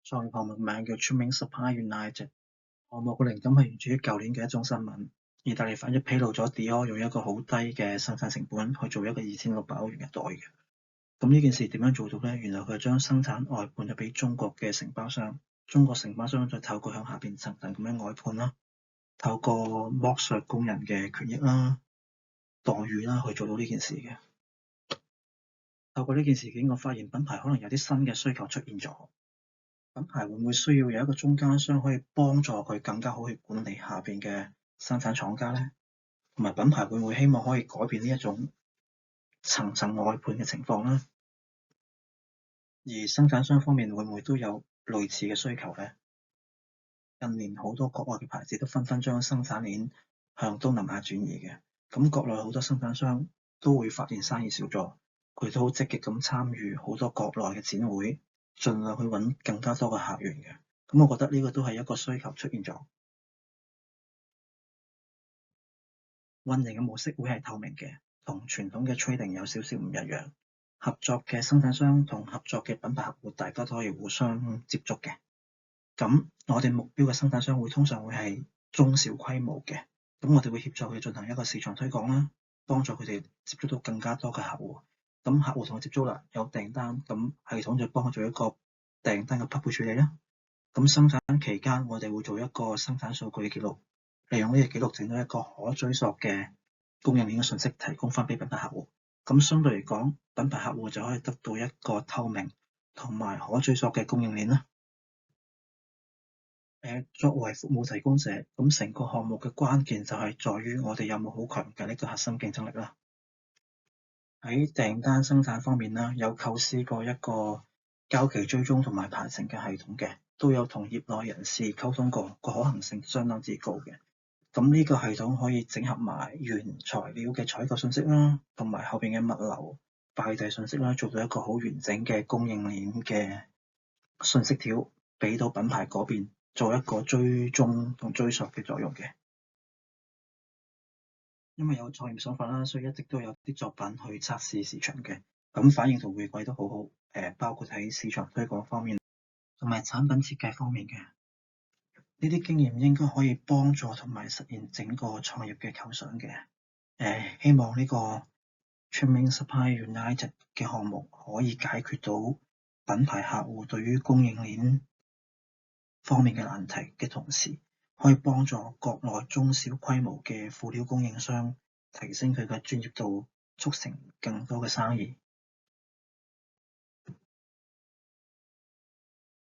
創業項目名叫 Trimming Supply United。項目嘅靈感係源自於舊年嘅一宗新聞，意大利反一披露咗 Dior 用一個好低嘅生產成本去做一個2600歐元嘅袋嘅。咁呢件事點樣做到呢？原來佢將生產外判咗俾中國嘅承包商，中國承包商再透過向下邊層層咁樣外判啦，透過剝削工人嘅權益啦、待遇啦去做到呢件事嘅。透過呢件事件，我發現品牌可能有啲新嘅需求出現咗。品牌會唔會需要有一個中間商可以幫助佢更加好去管理下邊嘅生產廠家呢？同埋品牌會唔會希望可以改變呢一種層層外判嘅情況呢？而生產商方面會唔會都有類似嘅需求呢？近年好多國外嘅牌子都紛紛將生產鏈向東南亞轉移嘅，咁國內好多生產商都會發現生意少咗，佢都好積極咁參與好多國內嘅展會，盡量去揾更加多嘅客源嘅。咁我覺得呢個都係一個需求出現咗。運營嘅模式會係透明嘅，同傳統嘅 trading 有少少唔一樣。合作嘅生產商同合作嘅品牌客戶，大家都可以互相接觸嘅。咁我哋目標嘅生產商會通常會係中小規模嘅，咁我哋會協助佢進行一個市場推廣啦，幫助佢哋接觸到更加多嘅客戶。咁客戶同佢接觸啦，有訂單，咁系統就幫佢做一個訂單嘅匹配處理啦。咁生產期間，我哋會做一個生產數據嘅記錄，利用呢個記錄整到一個可追溯嘅供應鏈嘅信息，提供翻俾品牌客戶。咁相對嚟講，品牌客戶就可以得到一個透明同埋可追溯嘅供應鏈啦。作為服務提供者，咁成個項目嘅關鍵就係在於我哋有冇好強嘅呢個核心競爭力啦。喺訂單生產方面啦，有構思過一個交期追蹤同埋排程嘅系統嘅，都有同業內人士溝通過，個可行性相當之高嘅。咁呢個系統可以整合埋原材料嘅採購信息啦，同埋後邊嘅物流快遞信息啦，做到一個好完整嘅供應鏈嘅信息條，俾到品牌嗰邊做一個追蹤同追溯嘅作用嘅。因為有創業手法啦，所以一直都有啲作品去測試市場嘅，咁反應同回饋都好好。包括喺市場推廣方面，同埋產品設計方面嘅呢啲經驗，應該可以幫助同埋實現整個創業嘅構想嘅。希望呢個 Trimming Supply United 嘅項目可以解決到品牌客戶對於供應鏈方面嘅難題嘅同時，可以幫助國內中小規模嘅輔料供應商提升佢嘅專業度，促成更多嘅生意。